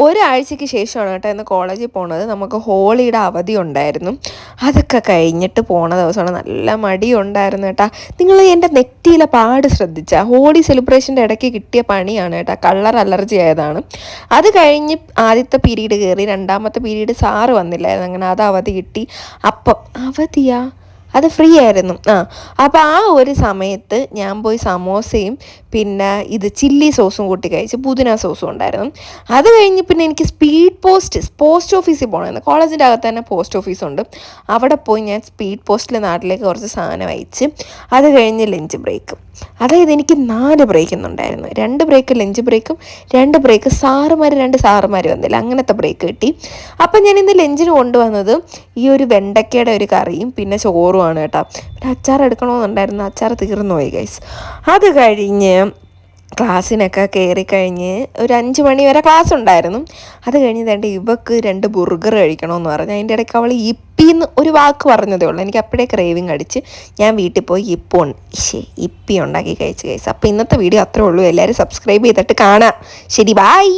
ഒരാഴ്ചയ്ക്ക് ശേഷമാണ് കേട്ടോ ഇന്ന് കോളേജിൽ പോണത്. നമുക്ക് ഹോളിയുടെ അവധി ഉണ്ടായിരുന്നു. അതൊക്കെ കഴിഞ്ഞിട്ട് പോണ ദിവസമാണ്. നല്ല മടിയുണ്ടായിരുന്നു കേട്ടോ. നിങ്ങൾ എൻ്റെ നെറ്റിയിലെ പാട് ശ്രദ്ധിച്ചാൽ ഹോളി സെലിബ്രേഷൻ്റെ ഇടയ്ക്ക് കിട്ടിയ പണിയാണ് കേട്ടോ. കളർ അലർജി ആയതാണ്. അത് കഴിഞ്ഞ് ആദ്യത്തെ പീരീഡ് കയറി, രണ്ടാമത്തെ പീരീഡ് സാറ് വന്നില്ലായിരുന്നു. അങ്ങനെ അത് അവധി കിട്ടി. അപ്പം അവധിയാ, അത് ഫ്രീ ആയിരുന്നു. അപ്പോൾ ആ ഒരു സമയത്ത് ഞാൻ പോയി സമോസയും പിന്നെ ഇത് ചില്ലി സോസും കൂട്ടി കഴിച്ച്, പുതിന സോസും ഉണ്ടായിരുന്നു. അത് കഴിഞ്ഞ് പിന്നെ എനിക്ക് സ്പീഡ് പോസ്റ്റ് ഓഫീസിൽ പോകണമെന്ന്. കോളേജിൻ്റെ അകത്ത് തന്നെ പോസ്റ്റ് ഓഫീസുണ്ട്. അവിടെ പോയി ഞാൻ സ്പീഡ് പോസ്റ്റിൽ നാട്ടിലേക്ക് കുറച്ച് സാധനം അയച്ച്. അത് കഴിഞ്ഞ് ലഞ്ച് ബ്രേക്ക്, അതായത് എനിക്ക് 4 ബ്രേക്ക് ഇന്നുണ്ടായിരുന്നു. 2 ബ്രേക്ക് ലഞ്ച് ബ്രേക്കും, 2 ബ്രേക്ക് രണ്ട് സാറുമാർ വന്നില്ല, അങ്ങനത്തെ ബ്രേക്ക് കിട്ടി. അപ്പം ഞാൻ ഇന്ന് ലഞ്ചിന് കൊണ്ടുവന്നത് ഈ ഒരു വെണ്ടയ്ക്കയുടെ ഒരു കറിയും പിന്നെ ചോറുമാണ് കേട്ടോ. പിന്നെ അച്ചാർ എടുക്കണമെന്നുണ്ടായിരുന്നു, അച്ചാർ തീർന്നു പോയി ഗൈസ്. അത് കഴിഞ്ഞ് ക്ലാസ്സിനൊക്കെ കയറിക്കഴിഞ്ഞ് ഒരു 5 മണി വരെ ക്ലാസ് ഉണ്ടായിരുന്നു. അത് കഴിഞ്ഞ് തേണ്ട ഇവക്ക് 2 ബർഗർ കഴിക്കണമെന്ന് പറഞ്ഞു. അതിൻ്റെ ഇടയ്ക്ക് അവൾ ഇപ്പിന്ന് ഒരു വാക്ക് പറഞ്ഞതേ ഉള്ളൂ. എനിക്ക് അപ്പോഴേ ക്രേവിങ് അടിച്ച് ഞാൻ വീട്ടിൽ പോയി ഇപ്പി ഉണ്ടാക്കി കഴിച്ച് ഗൈസ്. അപ്പോൾ ഇന്നത്തെ വീഡിയോ അത്രേ ഉള്ളൂ. എല്ലാവരും സബ്സ്ക്രൈബ് ചെയ്തിട്ട് കാണാം. ശരി, ബൈ.